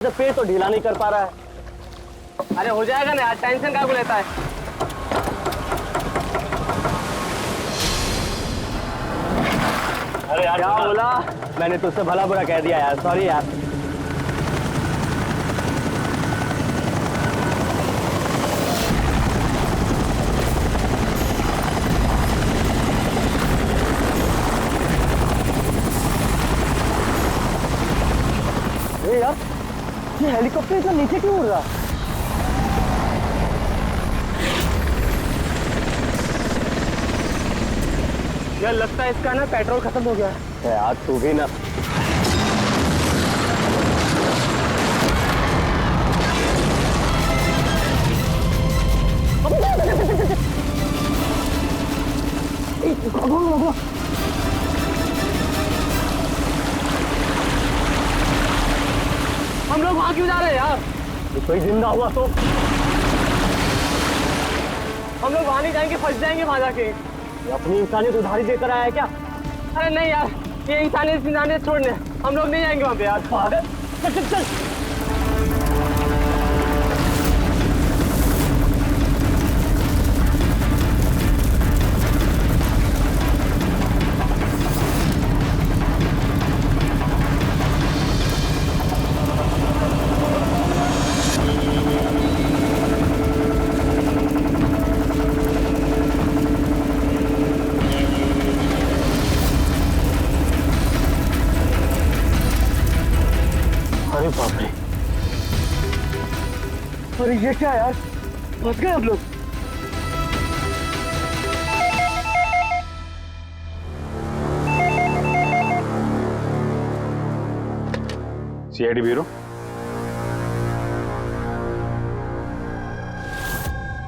पेट तो ढीला नहीं कर पा रहा है। अरे हो जाएगा ना यार, टेंशन काहे को लेता है। अरे यार क्या बोला? मैंने तुझसे भला बुरा कह दिया यार, सॉरी यार। अरे यार ये हेलीकॉप्टर इतना नीचे क्यों उड़ रहा? यार लगता है इसका ना पेट्रोल खत्म हो गया है। यार तू भी ना। हम लोग वहां क्यों जा रहे हैं यार? कोई जिंदा हुआ तो हम लोग वहां नहीं जाएंगे, फंस जाएंगे वहां जाके। ये अपनी इंसानियत उधारी देकर आया है क्या? अरे नहीं यार, ये इंसानियत छोड़ने हम लोग नहीं जाएंगे वहां पे यार। पागल, चल चल चल। अरे बाप रे, अरे ये क्या यार, फंस गए हम लोग। CID bureau.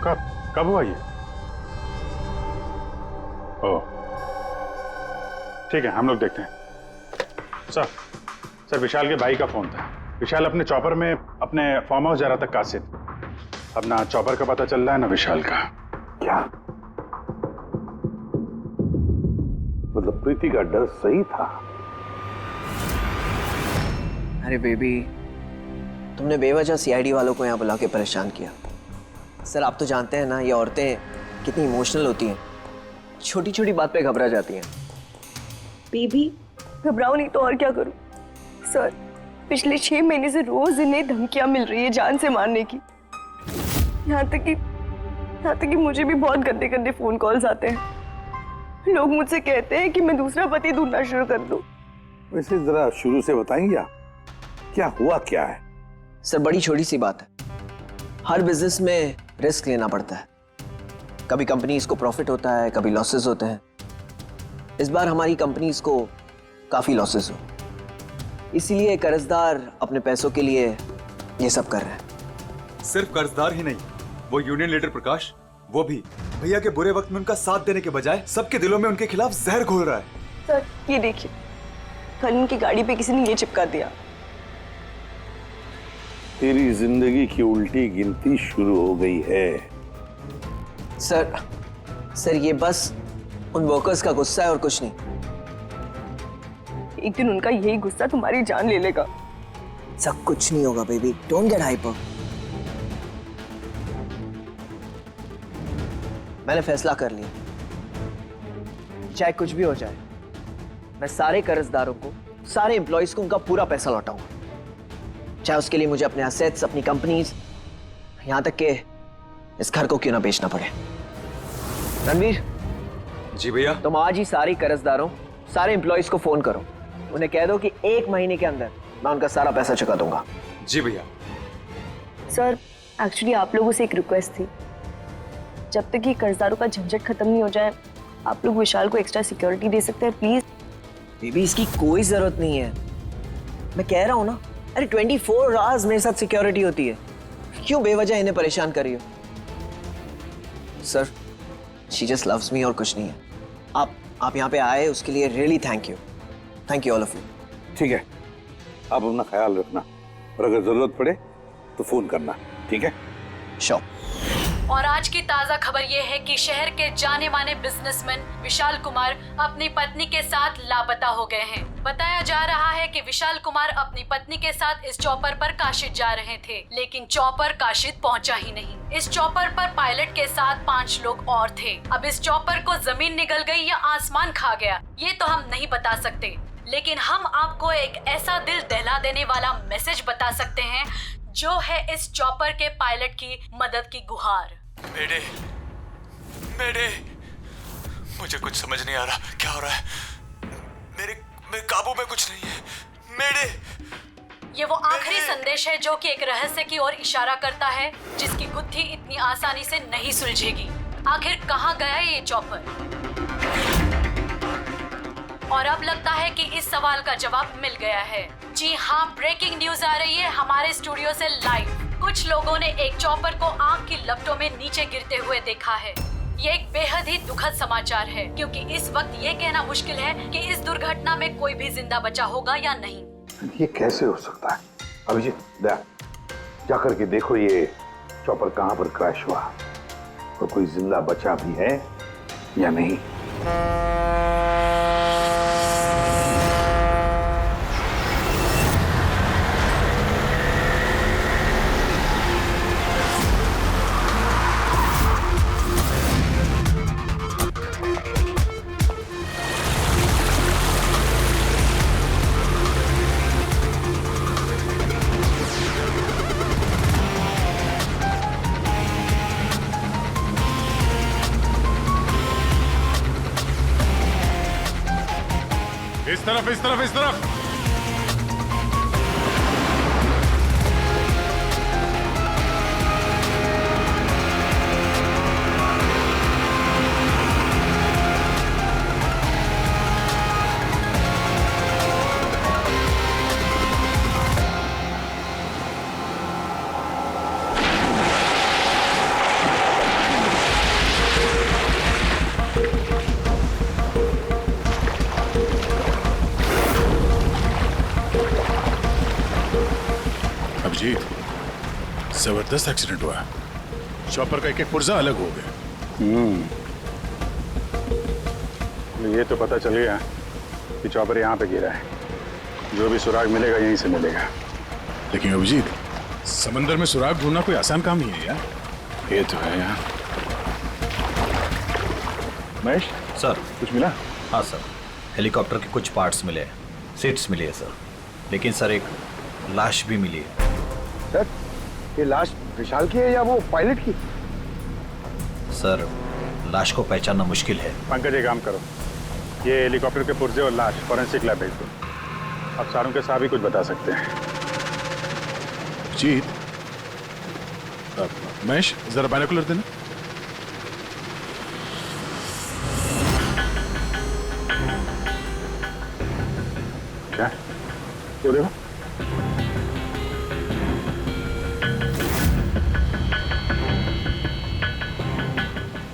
कब हुआ ये? ओह ठीक है, हम लोग देखते हैं। सर विशाल के भाई का फोन था। विशाल अपने चॉपर में अपने फार्म हाउस जा रहा था कासिद। अब ना चॉपर का पता चल रहा है ना विशाल का। क्या मतलब प्रीति का डर सही था? अरे बेबी, तुमने बेवजह सीआईडी वालों को यहाँ बुला के परेशान किया। सर आप तो जानते हैं ना, ये औरतें कितनी इमोशनल होती हैं, छोटी छोटी बात पे घबरा जाती हैं। बेबी घबराओ नहीं तो और क्या करूं? सर पिछले 6 महीने से रोज इन्हें धमकियां मिल रही है जान से मारने की। यहाँ तक कि मुझे भी बहुत गंदे गंदे फोन कॉल्स आते हैं। लोग मुझसे कहते हैं कि मैं दूसरा पति ढूंढना शुरू कर दूं। वैसे जरा शुरू से बताएंगे क्या हुआ क्या है? सर बड़ी छोटी सी बात है, हर बिजनेस में रिस्क लेना पड़ता है। कभी कंपनीज को प्रॉफिट होता है, कभी लॉसेस होते हैं। इस बार हमारी कंपनीज को काफी लॉसेस हो, इसीलिए कर्जदार अपने पैसों के लिए ये सब कर रहे हैं। सिर्फ कर्जदार ही नहीं, वो यूनियन लीडर प्रकाश, वो भी भैया के बुरे वक्त में उनका साथ देने के बजाय सबके दिलों में उनके खिलाफ जहर घोल रहा है। सर ये देखिए, कल उनकी गाड़ी पे किसी ने ये चिपका दिया। तेरी जिंदगी की उल्टी गिनती शुरू हो गई है। सर ये बस उन वर्कर्स का गुस्सा है और कुछ नहीं। एक दिन उनका यही गुस्सा तुम्हारी जान ले लेगा। सब कुछ नहीं होगा बेबी, डोंट गेट हाइपर। मैंने फैसला कर लिया, चाहे कुछ भी हो जाए, मैं सारे कर्जदारों को, सारे एम्प्लॉइज को उनका पूरा पैसा लौटाऊंगा। चाहे उसके लिए मुझे अपने एसेट्स, अपनी कंपनीज, यहां तक के इस घर को क्यों ना बेचना पड़े। रणवीर जी भैया। तुम आज ही सारे कर्जदारों, सारे एम्प्लॉइज को फोन करो, उन्हें कह दो कि 1 महीने के अंदर मैं उनका सारा पैसा चुका दूंगा। जी भैया। सर एक्चुअली आप लोगों से एक रिक्वेस्ट थी, जब तक ये कर्जदारों का झंझट खत्म नहीं हो जाए, आप लोग विशाल को एक्स्ट्रा सिक्योरिटी दे सकते हैं प्लीज। बेबी इसकी कोई जरूरत नहीं है, मैं कह रहा हूं ना। अरे 24 आवर्स मेरे साथ सिक्योरिटी होती है, क्यों बेवजह इन्हें परेशान कर रही हो? Sir she just loves me और कुछ नहीं है। आप यहाँ पे आए उसके लिए really thank you all of you. ठीक है, आप अपना ख्याल रखना और अगर जरूरत पड़े तो फोन करना, ठीक है? श्योर। और आज की ताजा खबर ये है कि शहर के जाने माने बिजनेसमैन विशाल कुमार अपनी पत्नी के साथ लापता हो गए हैं। बताया जा रहा है कि विशाल कुमार अपनी पत्नी के साथ इस चॉपर पर काशिद जा रहे थे, लेकिन चॉपर काशिद पहुंचा ही नहीं। इस चॉपर पर पायलट के साथ 5 लोग और थे। अब इस चॉपर को जमीन निगल गई या आसमान खा गया, ये तो हम नहीं बता सकते, लेकिन हम आपको एक ऐसा दिल दहला देने वाला मैसेज बता सकते हैं जो है इस चॉपर के पायलट की मदद की गुहार। मेरे मुझे कुछ समझ नहीं आ रहा, क्या हो रहा है? मेरे काबू में कुछ नहीं है। मेरे ये वो आखिरी संदेश है जो कि एक रहस्य की ओर इशारा करता है, जिसकी गुत्थी इतनी आसानी से नहीं सुलझेगी। आखिर कहाँ गया ये चॉपर? और अब लगता है कि इस सवाल का जवाब मिल गया है। जी हाँ, ब्रेकिंग न्यूज आ रही है हमारे स्टूडियो से लाइव। कुछ लोगों ने एक चॉपर को आग की लपटों में नीचे गिरते हुए देखा है। ये एक बेहद ही दुखद समाचार है, क्योंकि इस वक्त ये कहना मुश्किल है कि इस दुर्घटना में कोई भी जिंदा बचा होगा या नहीं। ये कैसे हो सकता है? अभिजीत, जा करके देखो ये चॉपर कहां पर क्रैश हुआ और कोई जिंदा बचा भी है या नहीं। इस तरफ। अभिजीत, जबरदस्त एक्सीडेंट हुआ। चॉपर का एक पुर्जा अलग हो गया। ये तो पता चल गया कि चॉपर यहाँ पे गिरा है। जो भी सुराग मिलेगा यहीं से मिलेगा। लेकिन अभिजीत, समंदर में सुराग ढूंढना कोई आसान काम नहीं है यार। ये तो है यार। महेश सर, कुछ मिला? हाँ सर, हेलीकॉप्टर के कुछ पार्ट्स मिले, सीट्स मिली है सर, लेकिन सर एक लाश भी मिली है। सर, ये लाश विशाल की है या वो पायलट की? सर, लाश को पहचानना मुश्किल है। पंकज, एक काम करो, ये हेलीकॉप्टर के पुर्जे और लाश फॉरेंसिक लैब भेज दो। अब सारों के साहब ही कुछ बता सकते हैं। जीत, महेश जरा बाइनोकुलर देना। क्या? वो देखो।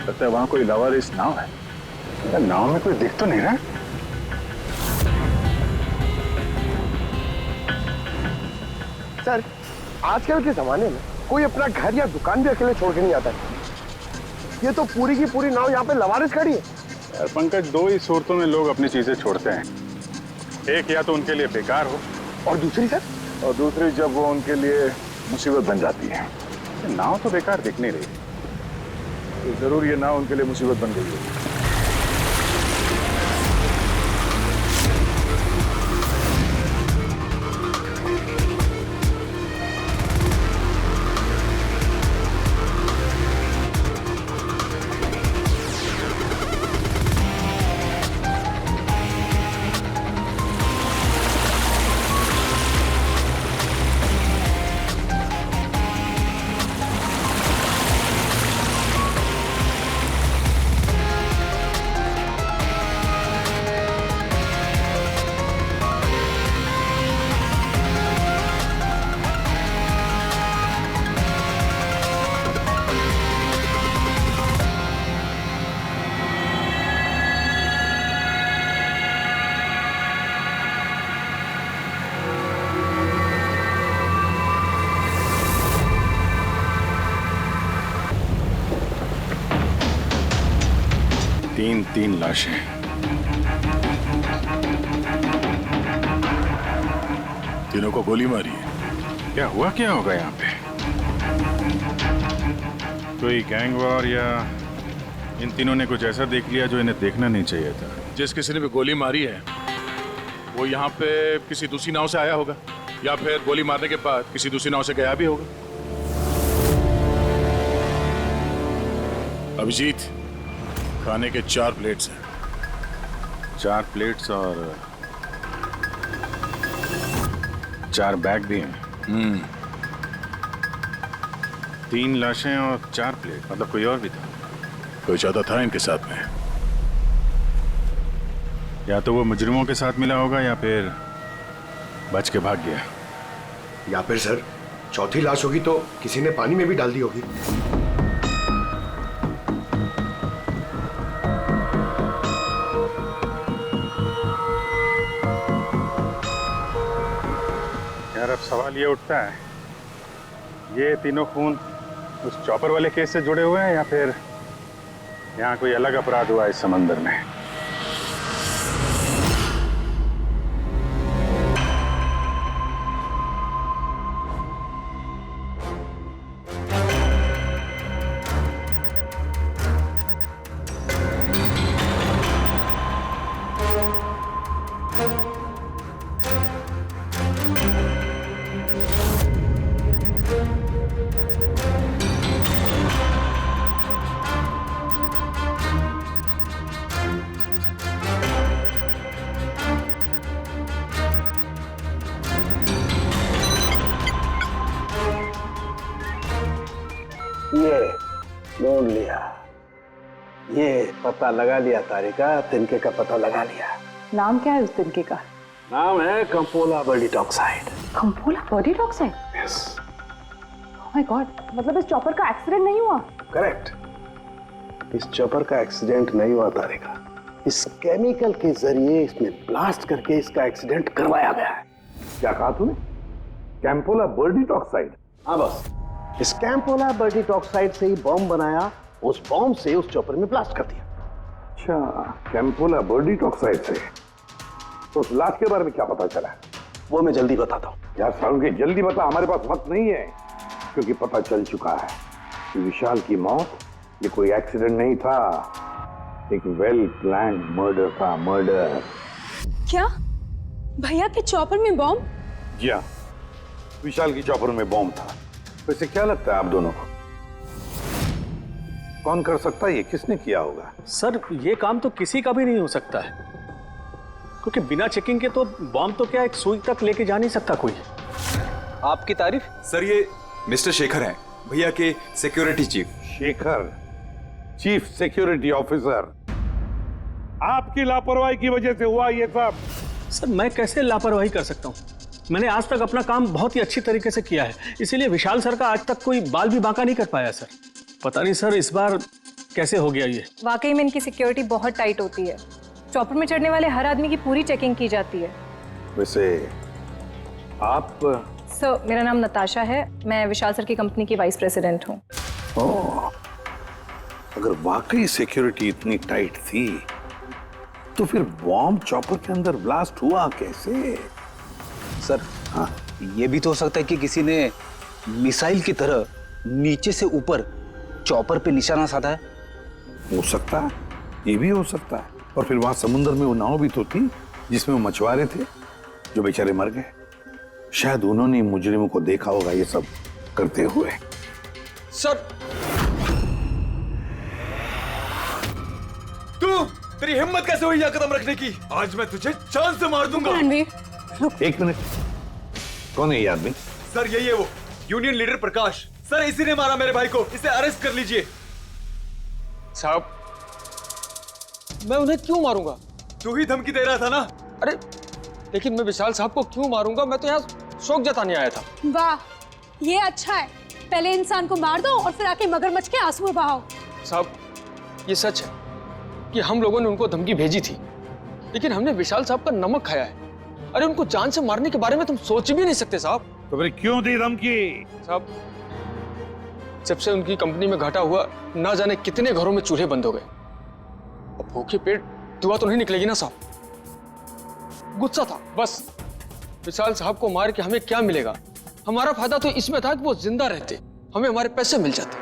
लगता है वहां कोई लावारिस नाव है। यार, नाव में कोई दिख तो नहीं रहा। सर, आजकल के जमाने में कोई अपना घर या दुकान भी अकेले छोड़ के नहीं आता है। ये तो पूरी की पूरी नाव यहाँ पे लवारिस खड़ी है। यार पंकज, दो ही सूरतों में लोग अपनी चीजें छोड़ते हैं। एक या तो उनके लिए बेकार हो, और दूसरी सर? और दूसरी जब वो उनके लिए मुसीबत बन जाती है। नाव तो बेकार दिख नहीं रही, तो जरूर ये नाव उनके लिए मुसीबत बन गई है। तीन लाशें। तीनों को गोली मारी है। क्या हुआ, क्या होगा यहाँ पे? कोई गैंग वॉर या इन तीनों ने कुछ ऐसा देख लिया जो इन्हें देखना नहीं चाहिए था। जिस किसी ने भी गोली मारी है वो यहाँ पे किसी दूसरी नाव से आया होगा या फिर गोली मारने के बाद किसी दूसरी नाव से गया भी होगा। अभिजीत, खाने के 4 प्लेट्स हैं। 4 प्लेट्स और 4 बैग भी हैं। 3 लाशें और 4 प्लेट, मतलब कोई और भी था? कोई ज्यादा था इनके साथ में। या तो वो मुजरिमों के साथ मिला होगा या फिर बच के भाग गया। या फिर सर चौथी लाश होगी तो किसी ने पानी में भी डाल दी होगी। यार अब सवाल ये उठता है, ये तीनों खून उस चॉपर वाले केस से जुड़े हुए हैं या फिर यहाँ कोई अलग अपराध हुआ इस समंदर में? ये ढूंढ लिया, ये पता लगा लिया तारिका, तिनके का पता लगा लिया। नाम क्या है उस तिनके का? नाम है कंपोला बर्डीटॉक्साइड। कंपोला बर्डीटॉक्साइड? यस। ओह माय गॉड, मतलब इस चॉपर का एक्सीडेंट नहीं हुआ? करेक्ट, इस चॉपर का एक्सीडेंट नहीं हुआ तारिका। इस केमिकल के जरिए इसमें ब्लास्ट करके इसका एक्सीडेंट करवाया गया है। क्या कहा तूने? कैंपोला बर्डीटॉक्साइड? हाँ बस, इस कैंपोला बर्डीटॉक्साइड से ही बॉम्ब बनाया, उस बॉम्ब से उस चॉपर में ब्लास्ट कर दिया। अच्छा, कैंपोला बर्डीटॉक्साइड से। तो उस लाश के बारे में क्या पता चला? वो मैं जल्दी बताता हूँ। यार सारुण के जल्दी बता, हमारे पास वक्त नहीं है, क्योंकि पता चल चुका है कि विशाल की मौत ये कोई एक्सीडेंट नहीं था, एक वेल प्लान्ड मर्डर था। मर्डर। क्या भैया के चॉपर में बॉम्ब? जी हाँ, विशाल की चॉपर में बॉम्ब था। वैसे क्या लगता है आप दोनों को, कौन कर सकता है? ये किसने किया होगा? सर ये काम तो किसी का भी नहीं हो सकता है, क्योंकि बिना चेकिंग के तो बॉम्ब तो क्या एक सुई तक लेके जा नहीं सकता कोई। आपकी तारीफ? सर ये मिस्टर शेखर हैं, भैया के security chief. Shekhar, chief security officer. आपकी लापरवाही की वजह से हुआ ये सब। सर मैं कैसे लापरवाही कर सकता हूँ? मैंने आज तक अपना काम बहुत ही अच्छी तरीके से किया है, इसीलिए विशाल सर का आज तक कोई बाल भी बांका नहीं कर पाया सर। पता नहीं सर इस बार कैसे हो गया ये। वाकई में इनकी सिक्योरिटी बहुत टाइट होती है। चॉपर में चढ़ने वाले हर आदमी की पूरी चेकिंग की जाती है। वैसे आप? सर मेरा नाम नताशा है, मैं विशाल सर की कंपनी की वाइस प्रेसिडेंट हूँ। ओह, अगर वाकई सिक्योरिटी इतनी टाइट थी तो फिर बॉम्ब चॉपर के अंदर ब्लास्ट हुआ कैसे? सर हाँ, ये भी तो हो सकता है कि किसी ने मिसाइल की तरह नीचे से ऊपर चॉपर पे निशाना साधा है। हो सकता है, ये भी हो सकता है। और फिर वहां समुद्र में वो नाव भी तो थी जिसमें वो मछुआरे थे जो बेचारे मर गए। शायद उन्होंने मुजरिमों को देखा होगा ये सब करते हुए। सर तेरी हिम्मत कैसे हुई यह कदम रखने की? आज मैं तुझे जान से मार दूंगा। एक मिनट, कौन है ये आदमी? सर यही है वो यूनियन लीडर प्रकाश। सर इसी ने मारा मेरे भाई को, इसे अरेस्ट कर लीजिए। साहब मैं उन्हें क्यों मारूंगा? तू ही धमकी दे रहा था ना। अरे लेकिन मैं विशाल साहब को क्यों मारूंगा? मैं तो यहाँ शोक जताने आया था। वाह, ये अच्छा है। पहले इंसान को मार दो और फिर आके मगरमच्छ के आंसू बहाओ। साहब ये सच है कि हम लोगों ने उनको धमकी भेजी थी, लेकिन हमने विशाल साहब का नमक खाया है। अरे उनको जान से मारने के बारे में तुम सोच भी नहीं सकते साहब। तो फिर क्यों दी धमकी? साहब जब से उनकी कंपनी में घाटा हुआ, ना जाने कितने घरों में चूल्हे बंद हो गए। अब भूखे पेट दुआ तो नहीं निकलेगी ना साहब। गुस्सा था बस। विशाल साहब को मार के हमें क्या मिलेगा? हमारा फायदा तो इसमें था कि वो जिंदा रहते, हमें हमारे पैसे मिल जाते।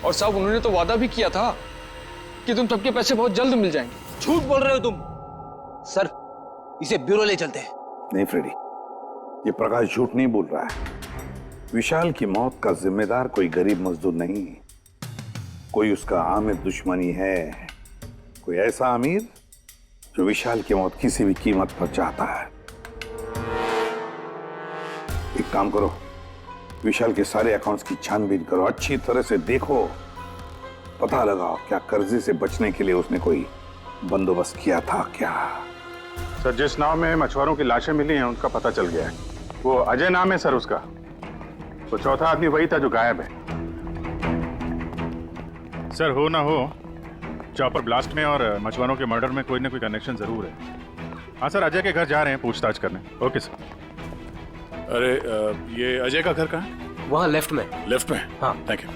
और साहब उन्होंने तो वादा भी किया था कि तुम सबके पैसे बहुत जल्द मिल जाएंगे। झूठ बोल रहे हो तुम। सर, इसे ब्यूरो ले चलते हैं। नहीं फ्रेडी, ये प्रकाश झूठ नहीं बोल रहा है। विशाल की मौत का जिम्मेदार कोई गरीब मजदूर नहीं, कोई उसका आमिर दुश्मनी है, कोई ऐसा अमीर जो विशाल की मौत किसी भी कीमत पर चाहता है। एक काम करो, विशाल के सारे अकाउंट्स की छानबीन करो, अच्छी तरह से देखो, पता लगाओ क्या कर्जे से बचने के लिए उसने कोई बंदोबस्त किया था क्या। सर, जिस नाव में मछुआरों की लाशें मिली हैं उनका पता चल गया है। वो अजय नाम है सर उसका। वो चौथा आदमी वही था जो गायब है। सर, हो ना हो चॉपर ब्लास्ट में और मछुआरों के मर्डर में कोई ना कोई कनेक्शन जरूर है। हाँ सर, अजय के घर जा रहे हैं पूछताछ करने। Okay sir. अरे ये अजय का घर कहाँ है? वहाँ लेफ्ट में। लेफ्ट में? हाँ। Thank you.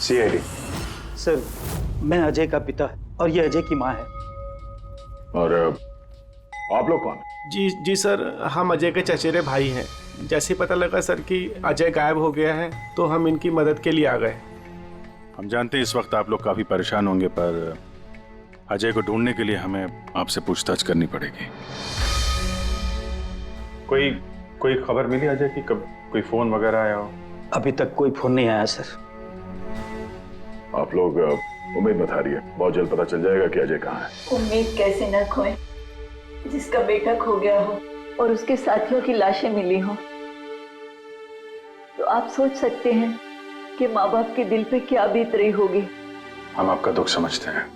सीआईडी। सर, मैं अजय का पिता और ये अजय की माँ है। और आप लोग कौन? जी सर, हम अजय के चचेरे भाई हैं। जैसे पता लगा सर कि अजय गायब हो गया है तो हम इनकी मदद के लिए आ गए। हम जानते हैं इस वक्त आप लोग काफी परेशान होंगे, पर अजय को ढूंढने के लिए हमें आपसे पूछताछ करनी पड़ेगी। कोई खबर मिली अजय की? कब कोई फोन वगैरह आया हो? अभी तक कोई फोन नहीं आया सर। आप लोग उम्मीद मत हारिए, बहुत जल्द पता चल जाएगा कि अजय कहाँ है। उम्मीद कैसे न खोए, जिसका बेटा खो गया हो और उसके साथियों की लाशें मिली हो, तो आप सोच सकते हैं कि माँ बाप के दिल पे क्या बीत रही होगी। हम आपका दुख समझते हैं।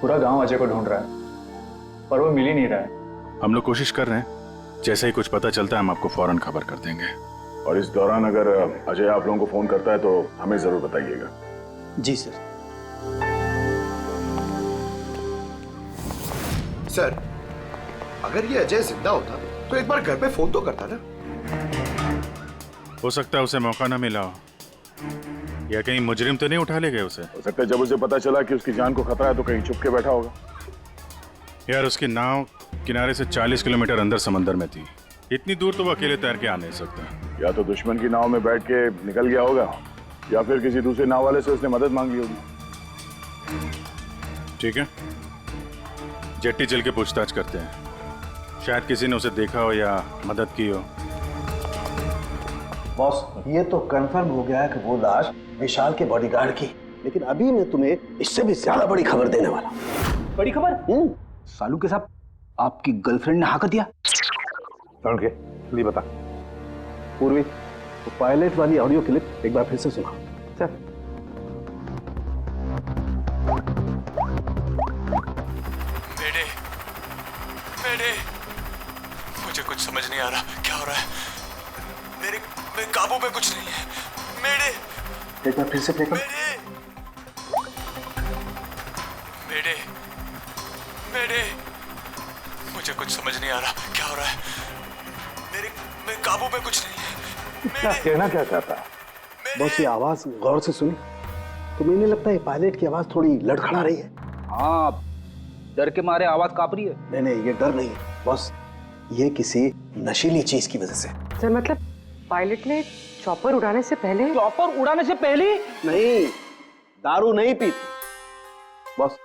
पूरा गांव अजय को ढूंढ रहा है पर वो मिल ही नहीं रहा है। हम लोग कोशिश कर रहे हैं, जैसे ही कुछ पता चलता है हम आपको फौरन खबर कर देंगे। और इस दौरान अगर अजय आप लोगों को फोन करता है तो हमें जरूर बताइएगा। जी सर। सर, अगर ये अजय जिंदा होता तो एक बार घर पे फोन तो करता ना। हो सकता है उसे मौका ना मिला हो, या कहीं मुजरिम तो नहीं उठा ले गए उसे। हो सकता है जब उसे पता चला कि उसकी जान को खतरा है तो कहीं छुप के बैठा होगा। यार, उसकी नाव किनारे से 40 किलोमीटर अंदर समंदर में थी। इतनी दूर तो वो अकेले तैर के आ नहीं सकता। या तो दुश्मन की नाव में बैठ के निकल गया होगा, या फिर किसी दूसरे नाव वाले से उसने मदद मांग ली होगी। ठीक है, जेट्टी चल के पूछताछ करते हैं। शायद किसी ने उसे देखा हो या मदद की हो। बॉस, ये तो कंफर्म हो गया है कि वो लाश विशाल के बॉडीगार्ड की, लेकिन अभी मैं तुम्हें इससे भी ज्यादा बड़ी खबर देने वाला हूं। बड़ी खबर? सालू के साथ आपकी गर्लफ्रेंड ने हाँ कर दिया? के लिए बता पूर्वी, तो पायलट वाली ऑडियो क्लिप एक बार फिर से सुना। चल। मेरे मुझे कुछ समझ नहीं आ रहा क्या हो रहा है। मेरे काबू में कुछ नहीं है। मेरे एक बार फिर से प्ले कर। मेरे मुझे कुछ समझ नहीं आ रहा क्या हो रहा है। मेरे काबू में कुछ नहीं है। क्या कहना क्या चाहता है? बस ये आवाज गौर से सुनी तो मैंने लगता है पायलट की आवाज थोड़ी लड़खड़ा रही है। हाँ, डर के मारे आवाज कांप रही है। नहीं, ये डर नहीं है बस, ये किसी नशीली चीज की वजह से। सर, मतलब पायलट ने चॉपर उड़ाने से पहले? चॉपर उड़ाने से पहले? नहीं, दारू नहीं पी थी। बस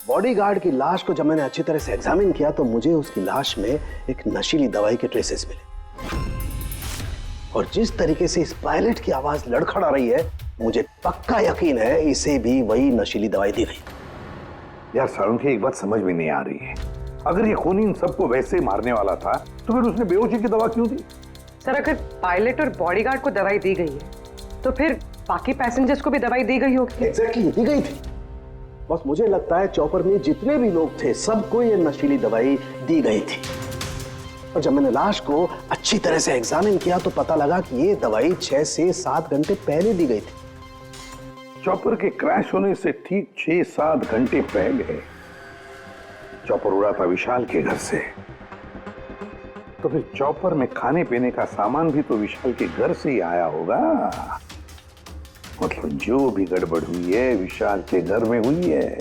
बॉडीगार्ड की लाश को जब मैंने अच्छी तरह से एग्जामिन किया तो मुझे उसकी लाश में एक नशीली दवाई के ट्रेसेस मिले, और जिस तरीके से इस पायलट की आवाज लड़खड़ा रही है मुझे पक्का यकीन है इसे भी वही नशीली दवाई दी गई। यार सारुण की एक बात समझ में नहीं आ रही है, अगर ये खूनी इन सबको वैसे मारने वाला था तो फिर उसने बेहोशी की दवा क्यों दी? सर, अगर पायलट और बॉडीगार्ड को दवाई दी गई है तो फिर बाकी पैसेंजर्स को भी दवाई दी गई होगी। एग्जैक्टली, दी गई थी। बस मुझे लगता है चॉपर में जितने भी लोग थे सबको ये नशीली दवाई दी गई थी। और जब मैंने लाश को अच्छी तरह से एग्जामिन किया तो पता लगा कि ये दवाई 6 से 7 घंटे पहले दी गई थी। चॉपर के क्रैश होने से ठीक 6-7 घंटे पहले चॉपर उड़ा था विशाल के घर से। तो फिर चॉपर में खाने पीने का सामान भी तो विशाल के घर से ही आया होगा। मतलब जो भी गड़बड़ हुई है विशाल के घर में हुई है,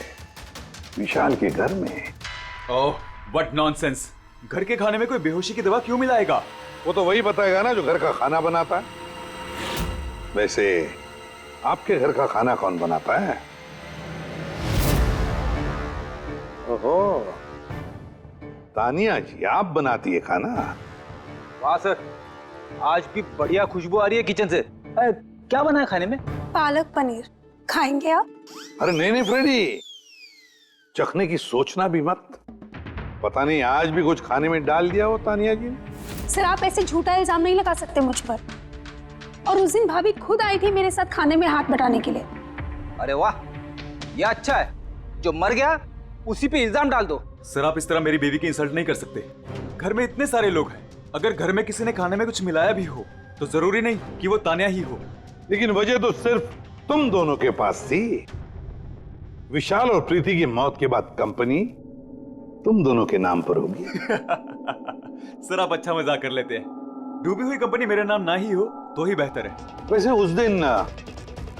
विशाल के घर में। Oh what nonsense. घर के खाने में कोई बेहोशी की दवा क्यों मिलाएगा? वो तो वही बताएगा ना जो घर का खाना बनाता है। वैसे आपके घर का खाना कौन बनाता है? ओहो, तानिया जी आप बनाती है खाना? वाह सर, आज भी बढ़िया खुशबू आ रही है किचन से। क्या बना है खाने में? पालक पनीर खाएंगे आप? अरे नहीं फ्रेंडी, चखने की सोचना भी मत। पता नहीं आज भी कुछ खाने में डाल दिया हो तानिया जी ने। सर आप ऐसे झूठा इल्जाम नहीं लगा सकते मुझ पर। और उस दिन भाभी खुद आई थी मेरे साथ खाने में हाथ बटाने के लिए। अरे वाह, यह अच्छा है। जो मर गया उसी पे इल्जाम डाल दो। सर आप इस तरह मेरी बीवी की इंसल्ट नहीं कर सकते। घर में इतने सारे लोग हैं, अगर घर में किसी ने खाने में कुछ मिलाया भी हो तो जरूरी नहीं कि वो तानिया ही हो। लेकिन वजह तो सिर्फ तुम दोनों के पास थी। विशाल और प्रीति की मौत के बाद कंपनी तुम दोनों के नाम पर होगी। सर आप अच्छा मजाक कर लेते हैं। डूबी हुई कंपनी मेरे नाम ना ही हो तो ही बेहतर है। वैसे उस दिन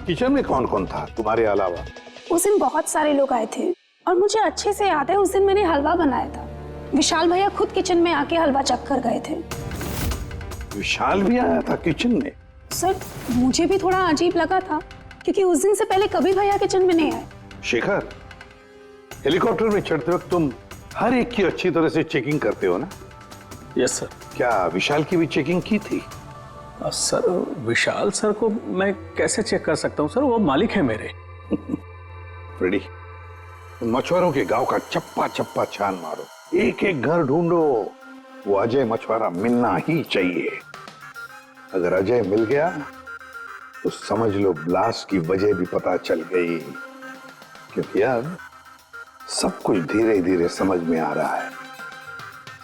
किचन में कौन कौन था तुम्हारे अलावा? उस दिन बहुत सारे लोग आए थे और मुझे अच्छे से याद है उस दिन मैंने हलवा बनाया था। विशाल भैया खुद किचन में आके हलवा चख कर गए थे। विशाल भी आया था किचन में? सर मुझे भी थोड़ा अजीब लगा था क्योंकि उस दिन से पहले कभी भैया किचन में नहीं आए। शेखर, हेलीकॉप्टर में चढ़ते वक्त तुम हर एक की अच्छी तरह से चेकिंग करते हो ना? Yes sir. क्या विशाल की भी चेकिंग की थी? सर विशाल सर को मैं कैसे चेक कर सकता हूँ सर, वो मालिक है मेरे। रेडी, मछुआरों के गांव का चप्पा चप्पा छान मारो, एक एक घर ढूंढो। वो अजय मछुआरा मिलना ही चाहिए। अगर अजय मिल गया तो समझ लो ब्लास्ट की वजह भी पता चल गई। क्योंकि अब सब कुछ धीरे धीरे समझ में आ रहा है।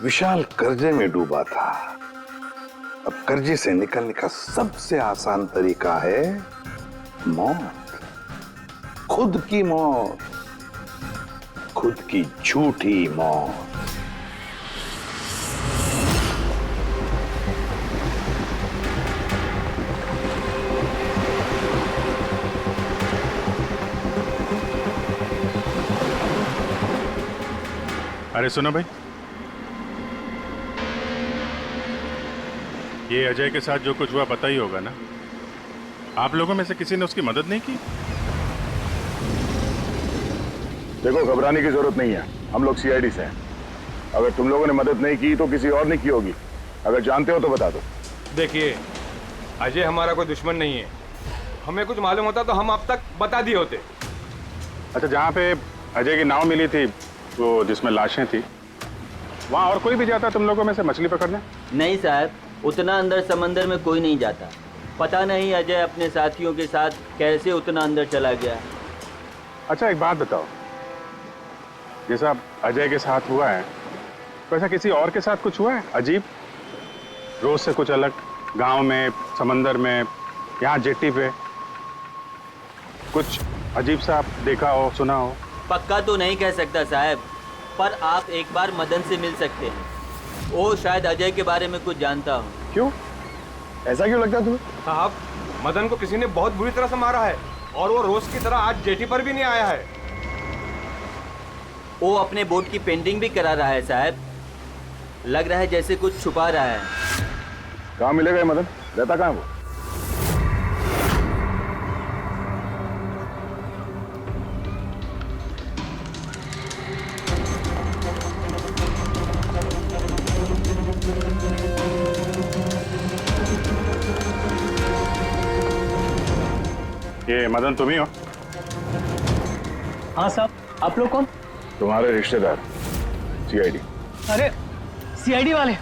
विशाल कर्जे में डूबा था। अब कर्जे से निकलने का सबसे आसान तरीका है मौत। खुद की मौत, खुद की झूठी मौत। अरे सुनो भाई, ये अजय के साथ जो कुछ हुआ पता ही होगा ना? आप लोगों में से किसी ने उसकी मदद नहीं की? देखो घबराने की जरूरत नहीं है, हम लोग सीआईडी से हैं। अगर तुम लोगों ने मदद नहीं की तो किसी और ने की होगी। अगर जानते हो तो बता दो। देखिए अजय हमारा कोई दुश्मन नहीं है। हमें कुछ मालूम होता तो हम अब तक बता दिए होते। अच्छा, जहाँ पे अजय की नाव मिली थी, वो जिसमें लाशें थी, वहाँ और कोई भी जाता तुम लोगों में से मछली पकड़ने? नहीं साहब, उतना अंदर समंदर में कोई नहीं जाता। पता नहीं अजय अपने साथियों के साथ कैसे उतना अंदर चला गया। अच्छा एक बात बताओ, जैसा अजय के साथ हुआ है वैसा किसी और के साथ कुछ हुआ है अजीब, रोज से कुछ अलग? गांव में, समंदर में, यहाँ जेट्टी पे कुछ अजीब सा देखा हो, सुना हो? पक्का तो नहीं कह सकता साहब, पर आप एक बार मदन से मिल सकते हैं। वो शायद अजय के बारे में कुछ जानता हो। क्यों? ऐसा क्यों लगता है तुम्हें? साहब मदन को किसी ने बहुत बुरी तरह से मारा है और वो रोज की तरह आज जेटी पर भी नहीं आया है। वो अपने बोट की पेंटिंग भी करा रहा है साहब। लग रहा है जैसे कुछ छुपा रहा है। कहाँ मिलेगा ये मदन? रहता कहाँ वो? ये मदन तुम ही हो? हाँ साहब, आप लोग कौन? तुम्हारे रिश्तेदार, सीआईडी। अरे सीआईडी वाले?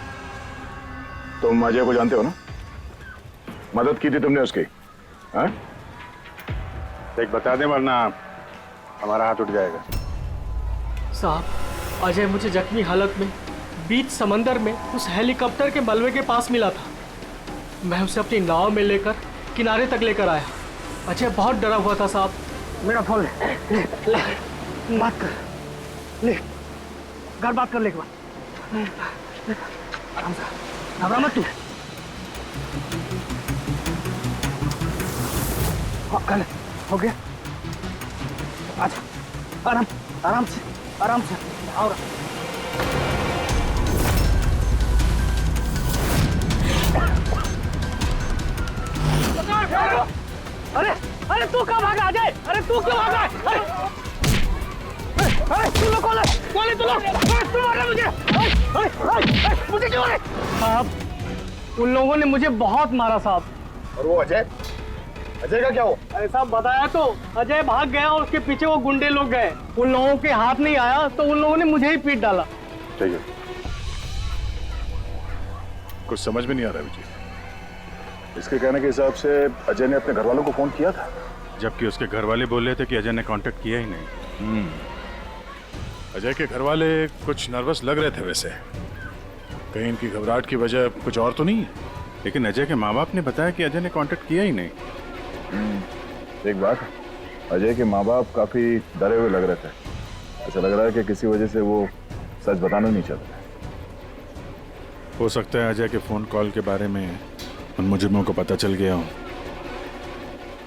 तुम अजय को जानते हो ना? मदद की थी तुमने उसकी? हाँ? एक बता दें, वरना हमारा हाथ उठ जाएगा। साहब, अजय मुझे जख्मी हालत में बीच समंदर में उस हेलीकॉप्टर के मलबे के पास मिला था। मैं उसे अपनी नाव में लेकर किनारे तक लेकर आया। अजय बहुत डरा हुआ था साहब। मेरा फोन ले, बात कर, ले, घर बात कर ले एक बार। आराम से, घबरा मत तू। हाँ, कर ले, हो गया। अच्छा, आराम से, आओ। अरे तू कहाँ भागा अजय? अरे तू क्यों भागा? अरे तू लोग कौन है तू लोग? तू मार रहा मुझे? मुझे क्यों मारे? साहब, उन लोगों ने मुझे बहुत मारा साहब। और वो अजय का क्या हो? अरे साहब, बताया तो, अजय भाग गया और उसके पीछे वो गुंडे लोग गए। उन लोगों के हाथ नहीं आया तो उन लोगों ने मुझे ही पीट डाला। चाहिए कुछ समझ में नहीं आ रहा विजय। इसके कहने के हिसाब से अजय ने अपने घर वालों को फोन किया था, जबकि उसके घर वाले बोल रहे थे कि अजय ने कांटेक्ट किया ही नहीं। अजय के घर वाले कुछ नर्वस लग रहे थे वैसे। कहीं इनकी घबराहट की वजह कुछ और तो नहीं है? लेकिन अजय के माँ बाप ने बताया कि अजय ने कांटेक्ट किया ही नहीं। एक बात, अजय के माँ बाप काफी डरे हुए लग रहे थे। ऐसा लग रहा है कि किसी वजह से वो सच बताना नहीं चाहते। हो सकता है अजय के फोन कॉल के बारे में उन मुजरिमों को पता चल गया हो,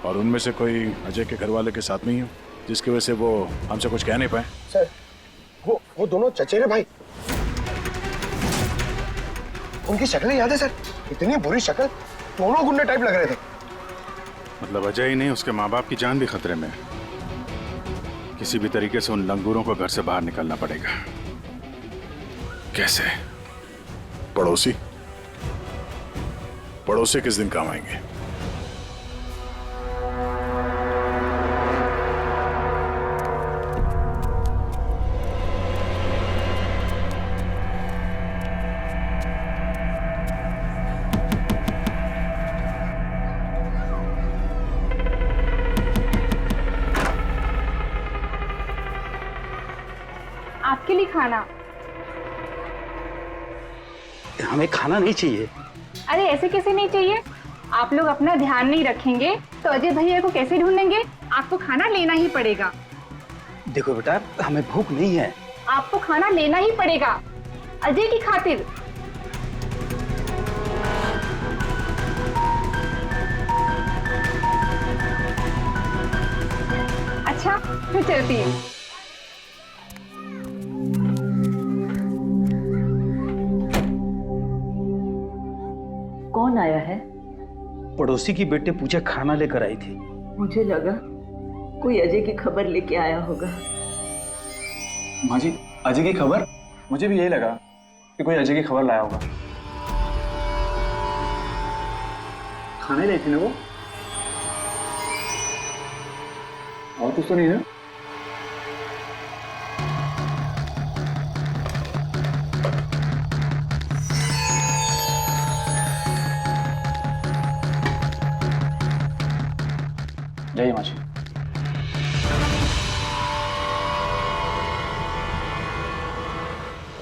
और उनमें से कोई अजय के घर वाले के साथ नहीं हो, जिसकी वजह से वो हमसे कुछ कह नहीं पाए। सर, वो दोनों चचेरे भाई, उनकी शक्लें याद है सर? इतनी बुरी शक्ल, दोनों गुंडे टाइप लग रहे थे। मतलब अजय ही नहीं, उसके माँ बाप की जान भी खतरे में। किसी भी तरीके से उन लंगूरों को घर से बाहर निकलना पड़ेगा। कैसे? पड़ोसी किस दिन काम आएंगे? आपके लिए खाना। हमें खाना नहीं चाहिए। अरे ऐसे कैसे नहीं चाहिए? आप लोग अपना ध्यान नहीं रखेंगे तो अजय भैया को कैसे ढूंढेंगे? आपको खाना लेना ही पड़ेगा। देखो बेटा, हमें भूख नहीं है। आपको खाना लेना ही पड़ेगा अजय की खातिर। अच्छा, मैं चलती हूँ। कौन आया है? पड़ोसी की बेटे पूजा खाना लेकर आई थी। मुझे लगा कोई अजय की खबर लेके आया होगा। माँ जी, अजय की खबर? मुझे भी यही लगा कि कोई अजय की खबर लाया होगा। खाने लाई थी ना वो? और कुछ तो नहीं है? जय माँ जी।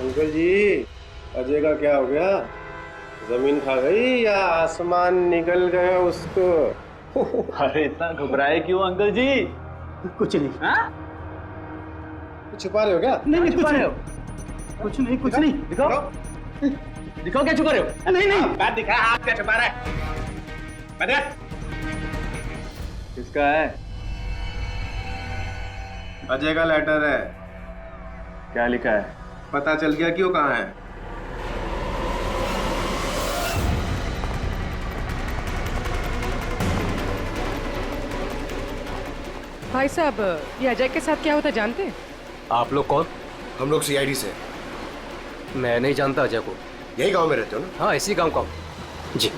अंकल जी, अजय का क्या हो गया? जमीन खा गई या आसमान निकल गया उसको? अरे इतना घबराए क्यों अंकल जी? कुछ नहीं। हाँ? कुछ छुपा रहे हो क्या? नहीं छुपा रहे हो। कुछ नहीं। दिखाओ क्या छुपा रहे हो? नहीं। बात दिखा, आप क्या छुपा रहे हैं? बता। किसका है? अजय का लेटर है। क्या लिखा है? पता चल गया कि वो कहाँ है। भाई साहब, ये अजय के साथ क्या होता जानते हैं? आप लोग कौन? हम लोग सीआईडी से। मैं नहीं जानता अजय को। यही गांव में रहते हो ना? हाँ, इसी गांव का। जी।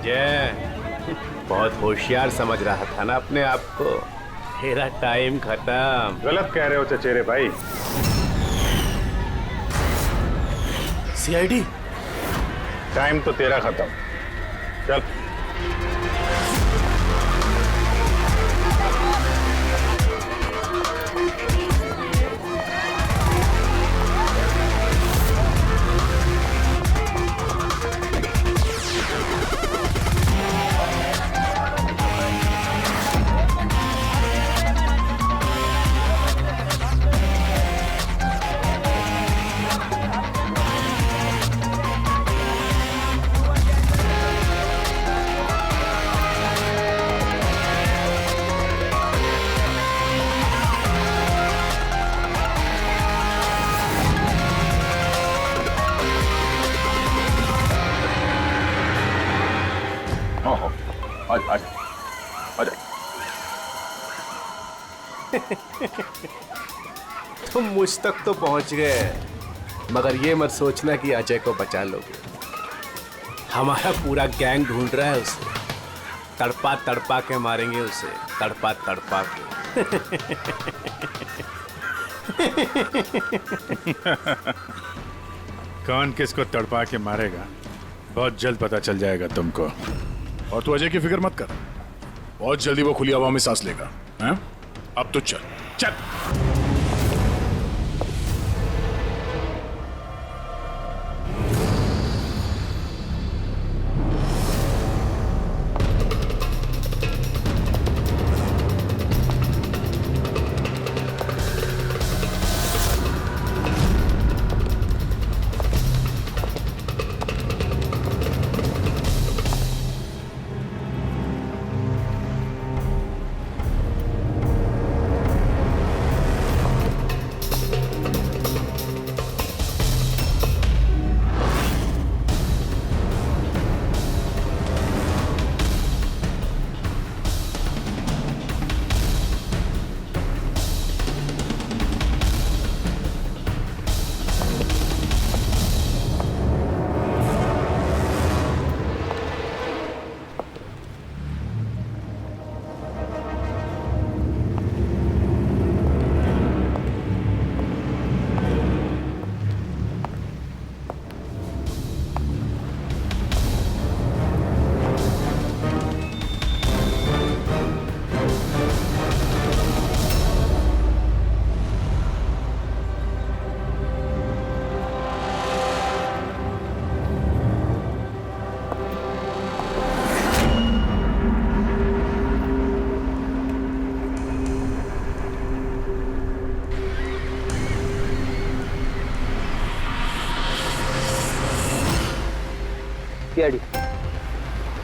अजय बहुत होशियार समझ रहा था ना अपने आप को। तेरा टाइम खत्म। गलत कह रहे हो चचेरे भाई। सीआईडी टाइम तो तेरा खत्म। चल। तुम मुझ तक तो पहुंच गए, मगर ये मत सोचना कि अजय को बचा लोगे। हमारा पूरा गैंग ढूंढ रहा है उसे। तड़पा तड़पा के मारेंगे उसे, तड़पा तड़पा के। कौन किसको तड़पा के मारेगा बहुत जल्द पता चल जाएगा तुमको। और तू अजय की फिक्र मत कर, बहुत जल्दी वो खुली हवा में सांस लेगा। हैं? अब तो चल चल।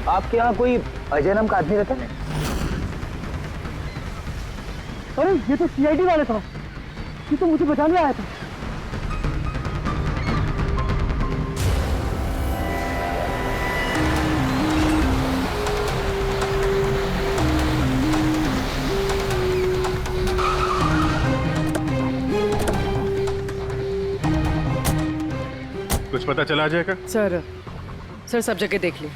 आपके यहाँ कोई अजय नाम का आदमी रहता है? अरे ये तो सीआईडी वाला था, ये तो मुझे बचाने आया था। कुछ पता चला अजय का? सर सब जगह देख ली,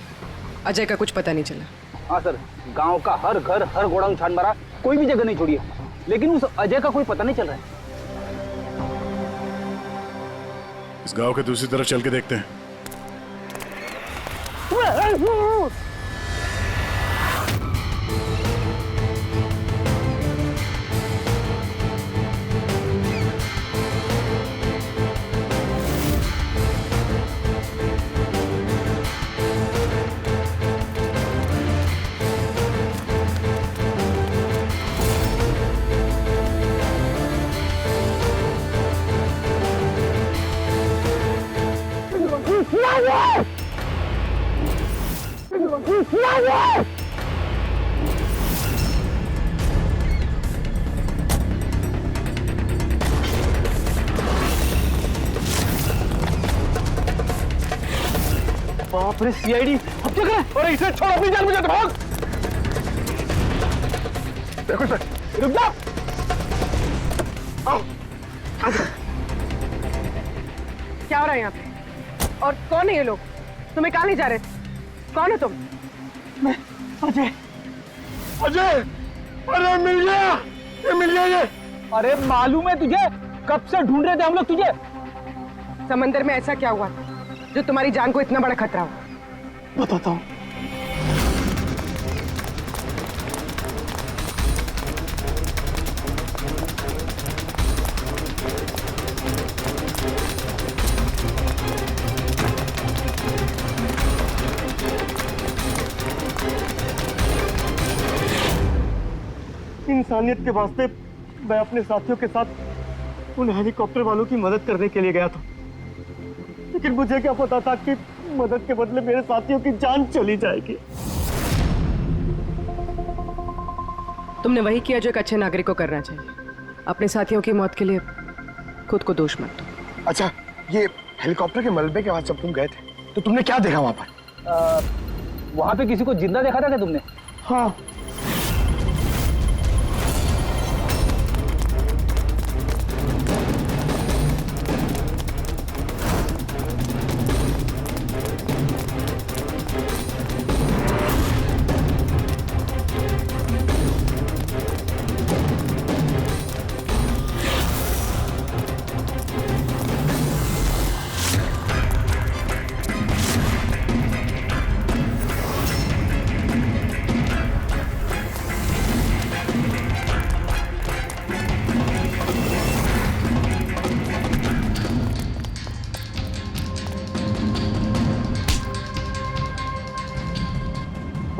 अजय का कुछ पता नहीं चला। हाँ सर, गांव का हर घर हर गोडाउन छान मारा, कोई भी जगह नहीं छोड़ी है, लेकिन उस अजय का कोई पता नहीं चल रहा है। इस गांव के दूसरी तरफ चल के देखते हैं। बाप रे सीआईडी, अब क्या करें? अरे इसे छोड़, अपनी जान बचा, भाग। देखो सर, रुक जा। आओ, क्या हो रहा है यहाँ पे? और कौन है ये लोग? तुम्हें कहाँ ले जा रहे थे? कौन हो तुम? अजय अजय, अरे मिल गया, ये मिल गया ये। अरे मालूम है तुझे, कब से ढूंढ रहे थे हम लोग तुझे। समंदर में ऐसा क्या हुआ जो तुम्हारी जान को इतना बड़ा खतरा हो? बताता हूँ। इंसानियत के वास्ते मैं अपने साथियों के साथ उन हेलीकॉप्टर वालों की मदद करने के लिए गया था, लेकिन मुझे क्या पता था कि मदद के बदले मेरे साथियों की जान चली जाएगी। तुमने वही किया जो एक अच्छे नागरिक को करना चाहिए। अपने साथियों की मौत के लिए खुद को दोष मत दो। अच्छा, ये हेलीकॉप्टर के मलबे के बाद जब तुम गए थे तो तुमने क्या देखा वहां पर? वहां पे किसी को जिंदा देखा था क्या तुमने? हाँ।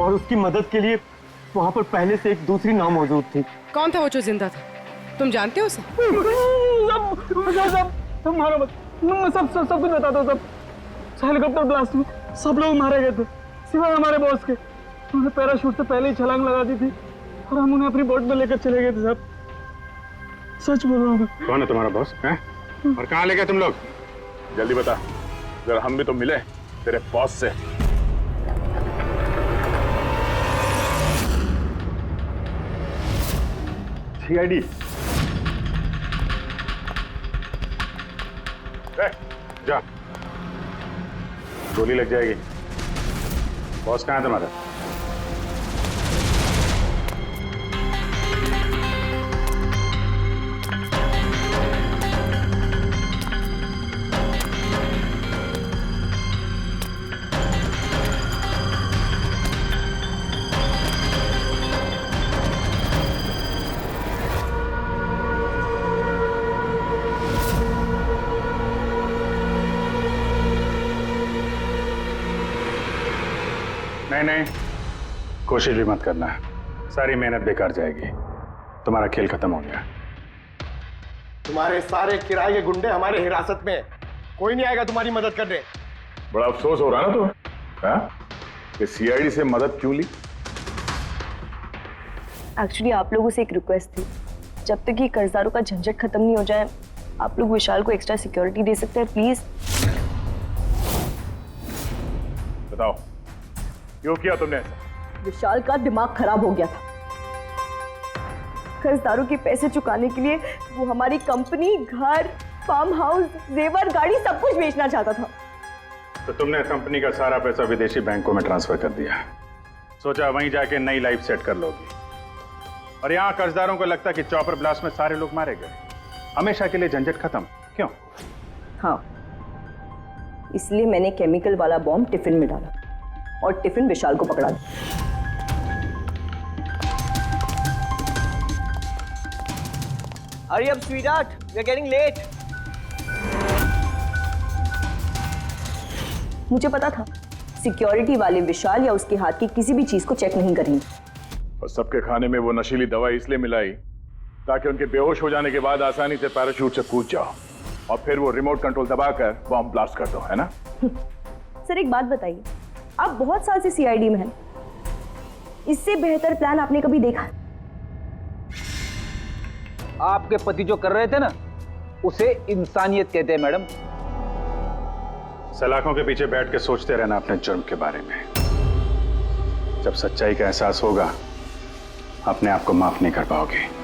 और उसकी मदद के लिए वहां पर पहले से एक दूसरी नाव मौजूद थी। कौन था वो जो जिंदा था? तुम जानते हो उसे? सब मारो मत, सब कुछ बता दो। सब हेलीकॉप्टर ब्लास्ट में सब लोग मारे गए थे सिवाय हमारे बॉस के। उन्होंने पैराशूट से पहले ही छलांग लगा दी थी और हम उन्हें अपनी बोट में लेकर चले गए थे। सब सच बोल रहा हूँ। कौन है तुम्हारा बॉस है? और कहाँ ले गए तुम लोग? जल्दी बता, जरा हम भी तो मिले तेरे बॉस से। सीआईडी जा, गोली लग जाएगी। बॉस कहाँ है तुम्हारा? नहीं, कोशिश भी मत करना, सारी मेहनत बेकार जाएगी। तुम्हारा खेल खत्म हो गया। तुम्हारे सारे किराए के गुंडे हमारे हिरासत में, कोई नहीं आएगा तुम्हारी मदद करने। बड़ा अफसोस हो रहा ना तुम्हें कि सीआईडी से मदद क्यों ली? एक्चुअली आप लोगों से एक रिक्वेस्ट थी, जब तक ये कर्जदारों का झंझट खत्म नहीं हो जाए आप लोग विशाल को एक्स्ट्रा सिक्योरिटी दे सकते हैं प्लीज। बताओ क्यों किया तुमने ऐसा? विशाल का दिमाग खराब हो गया था। कर्जदारों के पैसे चुकाने के लिए वो हमारी कंपनी, घर, फार्म हाउस, जेवर, गाड़ी सब कुछ बेचना चाहता था। तो तुमने कंपनी का सारा पैसा विदेशी बैंकों में ट्रांसफर कर दिया, सोचा वहीं जाके नई लाइफ सेट कर लोगी। और यहाँ कर्जदारों को लगता कि चॉपर ब्लास्ट में सारे लोग मारे गए, हमेशा के लिए झंझट खत्म। क्यों? हाँ, इसलिए मैंने केमिकल वाला बॉम्ब टिफिन में डाला और टिफिन विशाल को पकड़ा दिया। Hurry up, sweetheart. We're getting late. मुझे पता था सिक्योरिटी वाले विशाल या उसके हाथ की किसी भी चीज को चेक नहीं करेंगे। और सबके खाने में वो नशीली दवाई इसलिए मिलाई ताकि उनके बेहोश हो जाने के बाद आसानी से पैराशूट से कूद जाओ और फिर वो रिमोट कंट्रोल दबाकर बॉम्ब ब्लास्ट कर दो, है ना? सर एक बात बताइए, आप बहुत साल से सीआईडी में हैं, इससे बेहतर प्लान आपने कभी देखा? आपके पति जो कर रहे थे ना, उसे इंसानियत कहते हैं मैडम। सलाखों के पीछे बैठ के सोचते रहना अपने जुर्म के बारे में। जब सच्चाई का एहसास होगा अपने आप को माफ नहीं कर पाओगे।